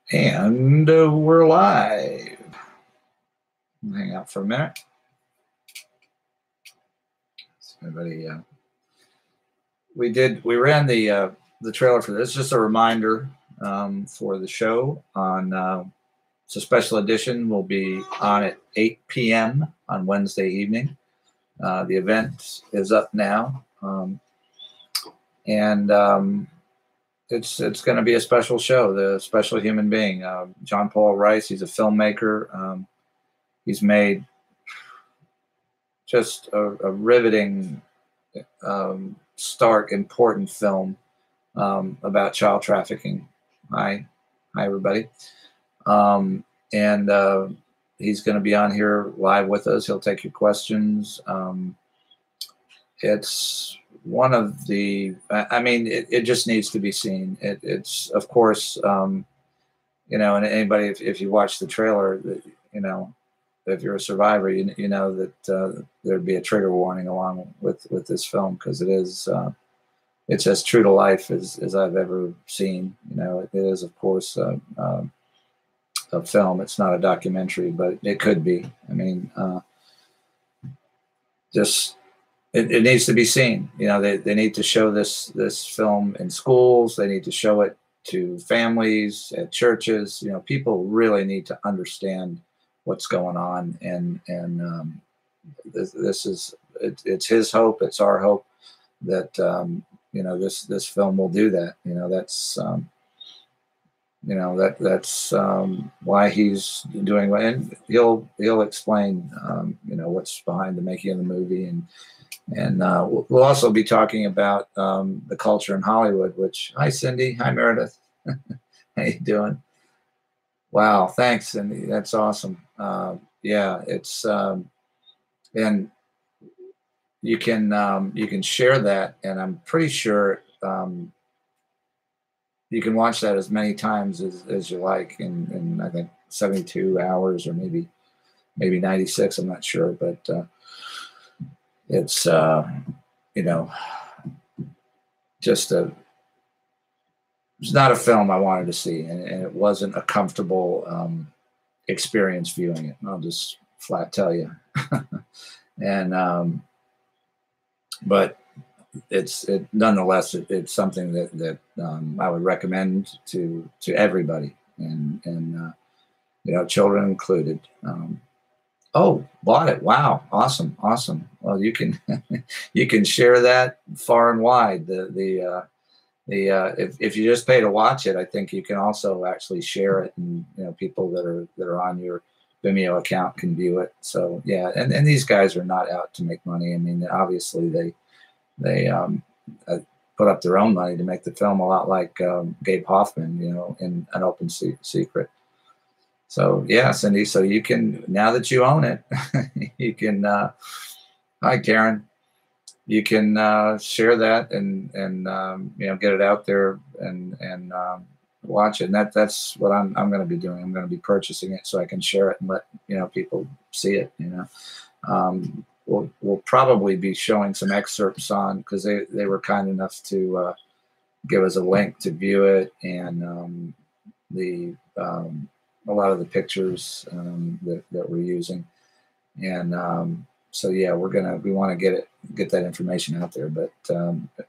And we're live. Hang out for a minute. Everybody, we ran the trailer for this. Just a reminder for the show on. It's a special edition. We'll be on at 8 p.m. on Wednesday evening. The event is up now, and it's going to be a special show. The special human being, John Paul Rice. He's a filmmaker. He's made just a riveting, stark, important film about child trafficking. Hi, everybody. And he's going to be on here live with us. He'll take your questions. It's one of the, I mean, it just needs to be seen. It's, of course, and anybody, if you watch the trailer, if you're a survivor, you know that there'd be a trigger warning along with this film, because it is, it's as true to life as I've ever seen. It is, of course, a film. It's not a documentary, but it could be. I mean, it needs to be seen. They need to show this film in schools. They need to show it to families, at churches. People really need to understand what's going on, and this is it's his hope. It's our hope that this film will do that. That's why he's doing it, and he'll explain what's behind the making of the movie, and we'll also be talking about the culture in Hollywood. Which, hi Cindy, hi Meredith, how you doing? Wow, thanks, Cindy. That's awesome. Yeah, it's and you can share that, and I'm pretty sure you can watch that as many times as you like in I think 72 hours or maybe 96. I'm not sure, but it's just it's not a film I wanted to see, and it wasn't a comfortable experience viewing it. I'll just flat tell you. And but nonetheless, it's something that I would recommend to everybody, and children included. Oh, bought it! Wow, awesome. Well, you can you can share that far and wide. If you just pay to watch it, I think you can also actually share it, and people that are on your Vimeo account can view it. So yeah, and these guys are not out to make money. I mean, obviously they put up their own money to make the film, a lot like Gabe Hoffman, in An Open Secret. So yeah, Cindy, so you can, now that you own it, you can, hi Karen, you can share that and get it out there and watch it. And that's what I'm going to be doing. I'm going to be purchasing it so I can share it and let people see it. We'll probably be showing some excerpts on, because they were kind enough to give us a link to view it, and a lot of the pictures that we're using, and so yeah, we want to get that information out there. But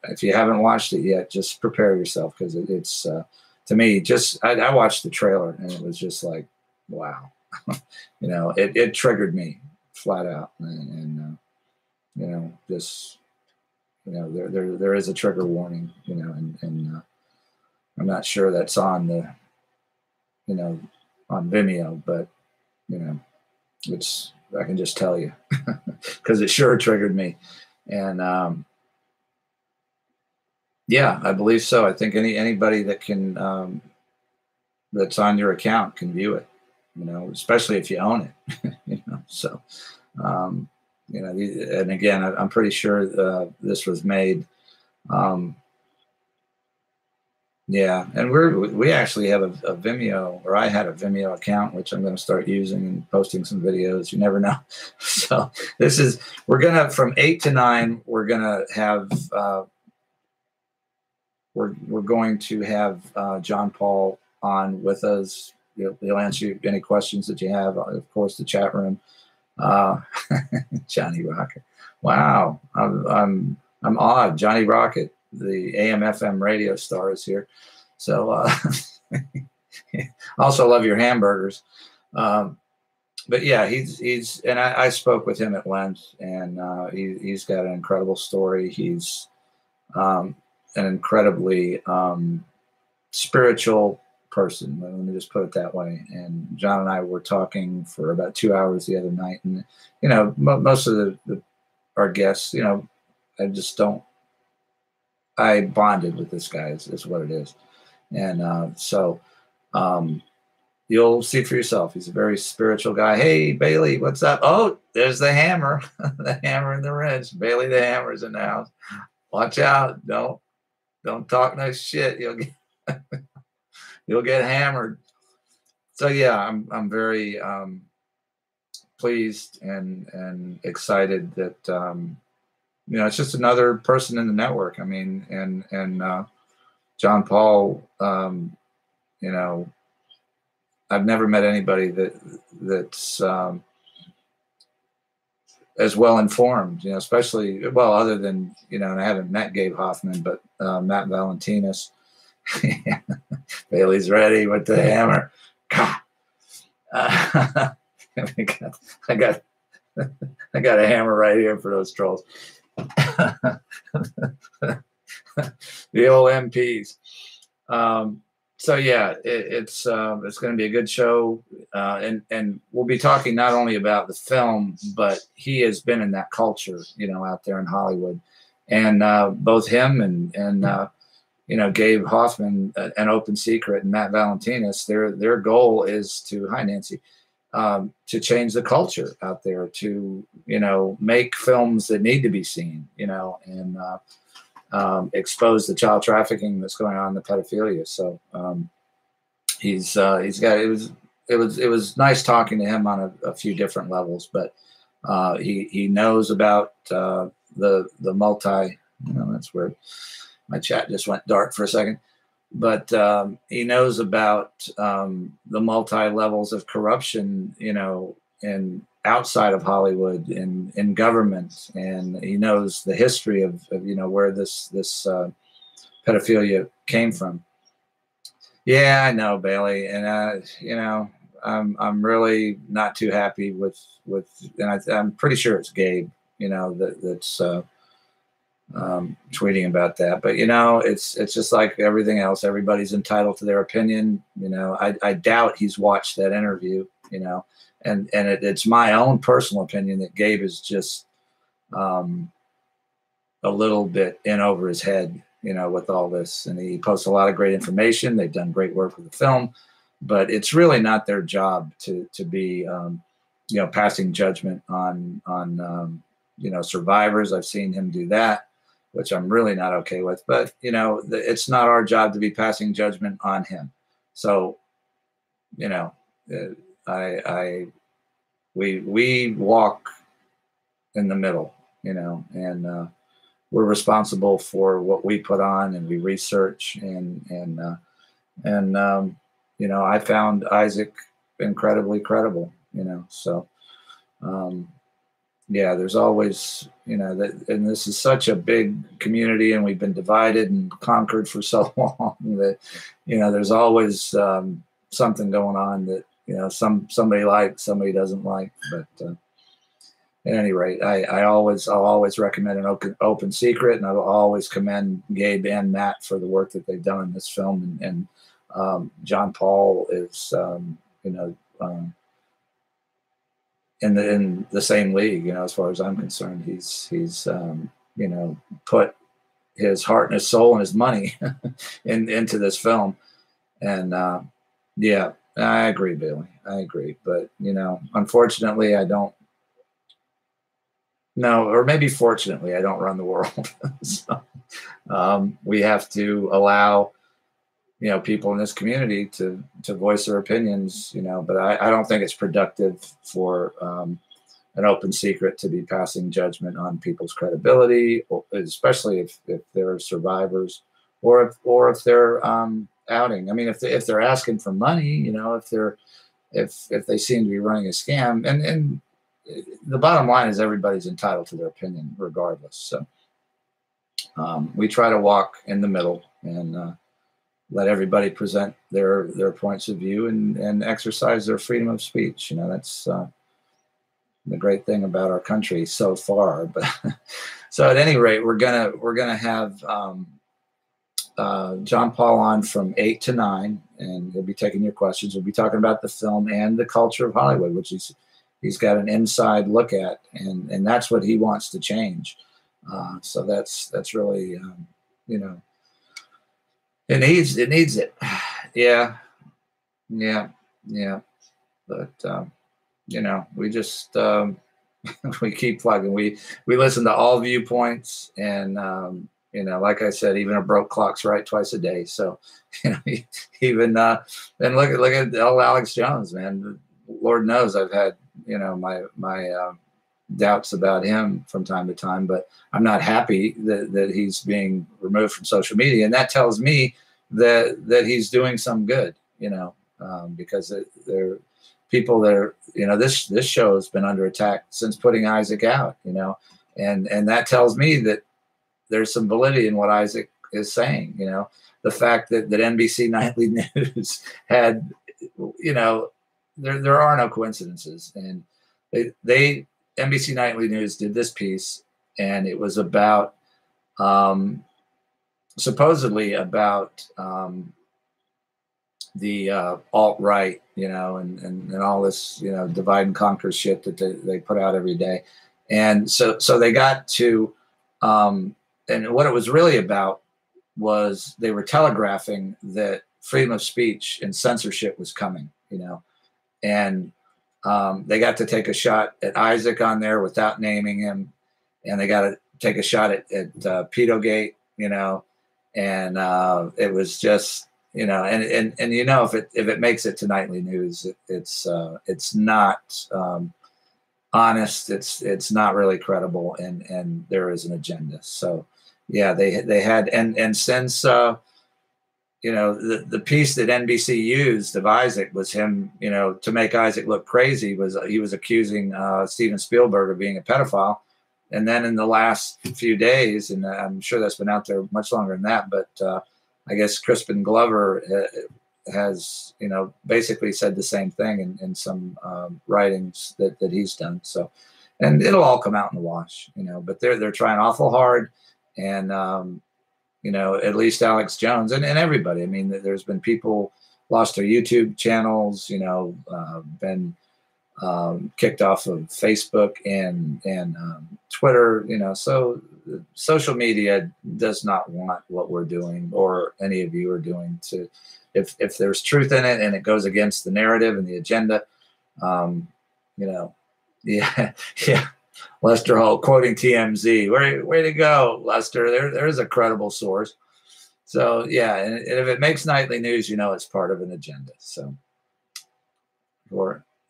if you haven't watched it yet, just prepare yourself, because it's to me, I watched the trailer and it was just like, wow. It triggered me flat out, and just there is a trigger warning, and I'm not sure that's on the on Vimeo, but it's, I can just tell you, because it sure triggered me. And yeah, I believe so. I think anybody that can that's on your account can view it, especially if you own it. So and again, I'm pretty sure this was made. Yeah, and we actually have a Vimeo, or I had a Vimeo account, which I'm going to start using and posting some videos. You never know. So we're gonna, from 8 to 9, we're gonna have we're going to have John Paul on with us. He'll answer any questions that you have. Of course, the chat room. Johnny Rocket. Wow, I'm awed. Johnny Rocket, the AM/FM radio star, is here. So also love your hamburgers. But yeah, he's and I spoke with him at length, and he's got an incredible story. He's an incredibly spiritual person. Let me just put it that way. And John and I were talking for about 2 hours the other night, and most of our guests, I bonded with this guy is what it is. And so you'll see for yourself. He's a very spiritual guy. Hey, Bailey, what's up? Oh, there's the hammer, the hammer and the wrench. Bailey, the hammer's in the house. Watch out. Don't talk no shit. You'll get hammered. So yeah, I'm very pleased and excited that it's just another person in the network. I mean, and John Paul, I've never met anybody that's as well informed, especially, other than, and I haven't met Gabe Hoffman, but Matt Valentinas. Bailey's ready with the hammer. I got a hammer right here for those trolls. The old MPs. So yeah, it's going to be a good show, and we'll be talking not only about the film, but he has been in that culture, out there in Hollywood, and both him and Gabe Hoffman, an Open Secret, and Matt Valentinas, their goal is to, hi Nancy, to change the culture out there, to make films that need to be seen, and expose the child trafficking that's going on, the pedophilia. So he's got it was nice talking to him on a few different levels, but he knows about the multi. That's weird. My chat just went dark for a second, but he knows about the multi levels of corruption, in outside of Hollywood, in government, and he knows the history of where this pedophilia came from. Yeah, I know, Bailey, and I'm really not too happy with, and I'm pretty sure it's Gabe, that's tweeting about that. But it's just like everything else. Everybody's entitled to their opinion. I doubt he's watched that interview. And it's my own personal opinion that Gabe is just a little bit in over his head, with all this. And he posts a lot of great information. They've done great work with the film, but it's really not their job to be passing judgment on survivors. I've seen him do that, which I'm really not okay with. But it's not our job to be passing judgment on him. So we walk in the middle, and we're responsible for what we put on, and we research, and I found Isaac incredibly credible, so yeah, there's always, and this is such a big community, and we've been divided and conquered for so long that, there's always something going on that, somebody likes, somebody doesn't like. But at any rate, I'll always recommend an open Secret, and I'll always commend Gabe and Matt for the work that they've done in this film. And John Paul is, in the same league, as far as I'm concerned. He's put his heart and his soul and his money into this film. And yeah, I agree, Billy. I agree. But, unfortunately, I don't know, or maybe fortunately, I don't run the world. So we have to allow, people in this community to voice their opinions, but I don't think it's productive for an Open Secret to be passing judgment on people's credibility, especially if they're survivors, or if they're outing. I mean, if they're asking for money, you know, if they seem to be running a scam, and the bottom line is everybody's entitled to their opinion regardless. So we try to walk in the middle and let everybody present their points of view and exercise their freedom of speech. You know, that's the great thing about our country so far. But so at any rate, we're gonna have John Paul on from 8 to 9, and he'll be taking your questions. We'll be talking about the film and the culture of Hollywood, which he's got an inside look at, and that's what he wants to change. So that's really you know, it needs it. Yeah. But you know, we just we keep plugging. We listen to all viewpoints, and you know, like I said, even a broke clock's right twice a day. So, you know, even and look at old Alex Jones, man. Lord knows I've had, you know, my doubts about him from time to time, but I'm not happy that he's being removed from social media, and that tells me that he's doing some good, you know, because there people that are, you know, this show has been under attack since putting Isaac out, you know, and that tells me that there's some validity in what Isaac is saying. You know, the fact that NBC Nightly News had, you know, there are no coincidences, and they NBC Nightly News did this piece, and it was about supposedly about the alt-right, you know, and all this, you know, divide and conquer shit that they put out every day. And so they got to, and what it was really about was they were telegraphing that freedom of speech and censorship was coming, you know, and they got to take a shot at Isaac on there without naming him, and they got to take a shot at Pedogate, you know, and it was just, you know, and you know, if it makes it to Nightly News, it's not honest, it's not really credible, and there is an agenda. So yeah, they had, and since you know, the piece that NBC used of Isaac was him, you know, to make Isaac look crazy, he was accusing Steven Spielberg of being a pedophile. And then in the last few days, and I'm sure that's been out there much longer than that, but I guess Crispin Glover has, you know, basically said the same thing in some writings that he's done. So, and it'll all come out in the wash, you know, but they're trying awful hard. And, you know, at least Alex Jones and everybody, I mean, there's been people lost their YouTube channels, you know, been kicked off of Facebook and Twitter, you know, so social media does not want what we're doing or any of you are doing. To if there's truth in it and it goes against the narrative and the agenda, you know, yeah. Lester Holt quoting TMZ, way to go, Lester. There's a credible source. So yeah, and if it makes Nightly News, you know, it's part of an agenda. So,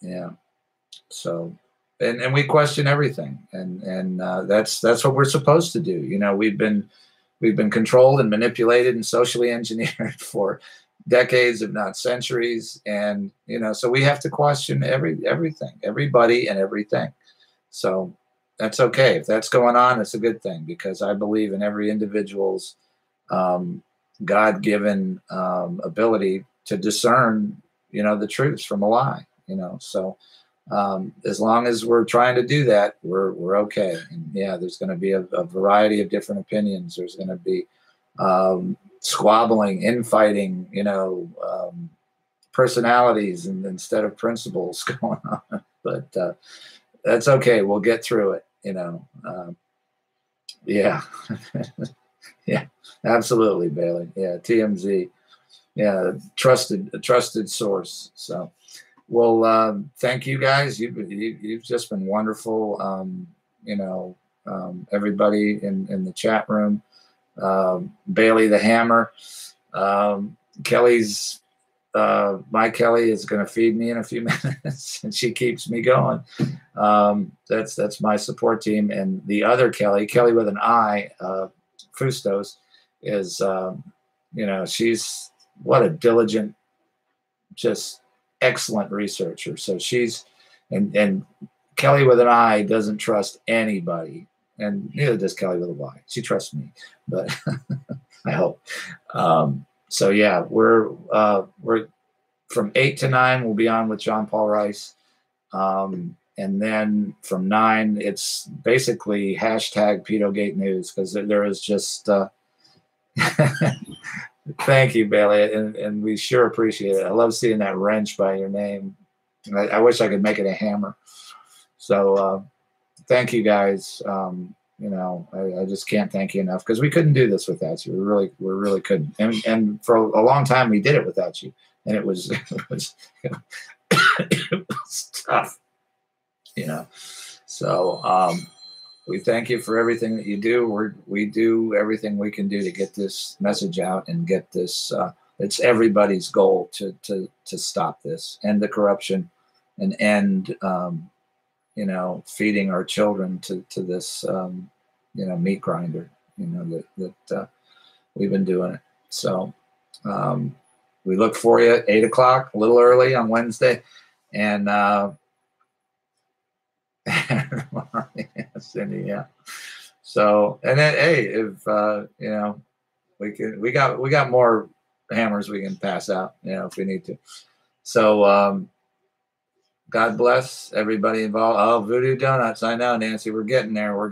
yeah. So, and we question everything, and that's what we're supposed to do. You know, we've been controlled and manipulated and socially engineered for decades, if not centuries, and you know, so we have to question everything, everybody, and everything. So that's okay if that's going on. It's a good thing, because I believe in every individual's God-given ability to discern, you know, the truth from a lie. You know, so. As long as we're trying to do that, we're okay. And yeah, there's going to be a variety of different opinions. There's going to be squabbling, infighting, you know, personalities instead of principles going on. But that's okay. We'll get through it. You know. Yeah, yeah, absolutely, Bailey. Yeah, TMZ. Yeah, a trusted source. So. Well, thank you guys. You've just been wonderful. You know, everybody in the chat room, Bailey the Hammer, Kelly's, my Kelly is going to feed me in a few minutes, and she keeps me going. That's my support team, and the other Kelly with an I, Fustos, is, you know, she's what a diligent, just excellent researcher. So she's, and Kelly with an I doesn't trust anybody, and neither does Kelly with a Y. She trusts me, but I hope. So yeah, we're from 8 to 9. We'll be on with John Paul Rice, and then from 9, it's basically hashtag Pedogate News, because there is just. Thank you, Bailey, and we sure appreciate it. I love seeing that wrench by your name. I wish I could make it a hammer. So thank you guys. You know, I just can't thank you enough, because we couldn't do this without you. We really couldn't. And for a long time we did it without you, and it was it was tough. You know, so we thank you for everything that you do. We do everything we can do to get this message out and get this. It's everybody's goal to stop this, end the corruption, and end, you know, feeding our children to this, you know, meat grinder. You know, that we've been doing it. So we look for you at 8 o'clock, a little early on Wednesday, and. Cindy, yeah. So, and then, hey, if you know, we got more hammers we can pass out, you know, if we need to. So, God bless everybody involved. Oh, Voodoo Donuts, I know, Nancy, we're getting there. We're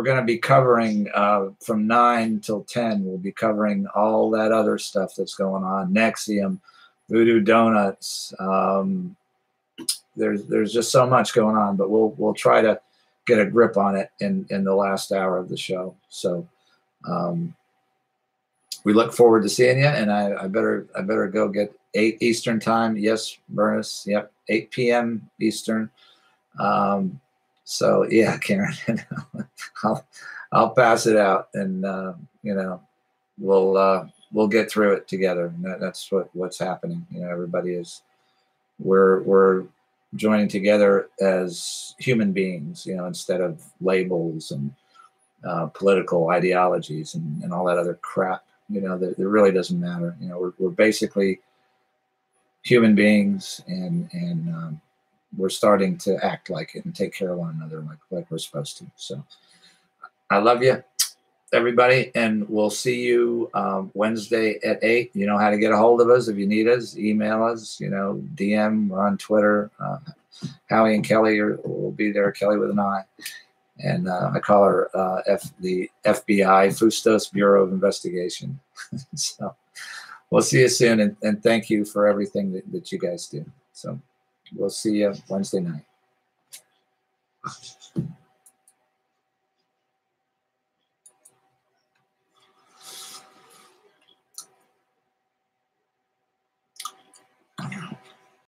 gonna be covering from 9 till 10. We'll be covering all that other stuff that's going on. NXIVM, Voodoo Donuts. There's just so much going on, but we'll try to get a grip on it in the last hour of the show. So we look forward to seeing you, and I better go get 8 Eastern time. Yes, Bernice. Yep, 8 p.m. Eastern. So yeah, Karen, I'll pass it out, and you know, we'll get through it together. And that's what's happening. You know, everybody is we're joining together as human beings, you know, instead of labels and political ideologies and all that other crap. You know, that really doesn't matter. You know, we're basically human beings, and we're starting to act like it and take care of one another like we're supposed to. So I love you, everybody, and we'll see you Wednesday at 8. You know how to get a hold of us. If you need us, email us, you know, DM, we're on Twitter. Howie and Kelly will be there, Kelly with an I. And I call her the FBI, Fustos Bureau of Investigation. So we'll see you soon, and thank you for everything that you guys do. So we'll see you Wednesday night.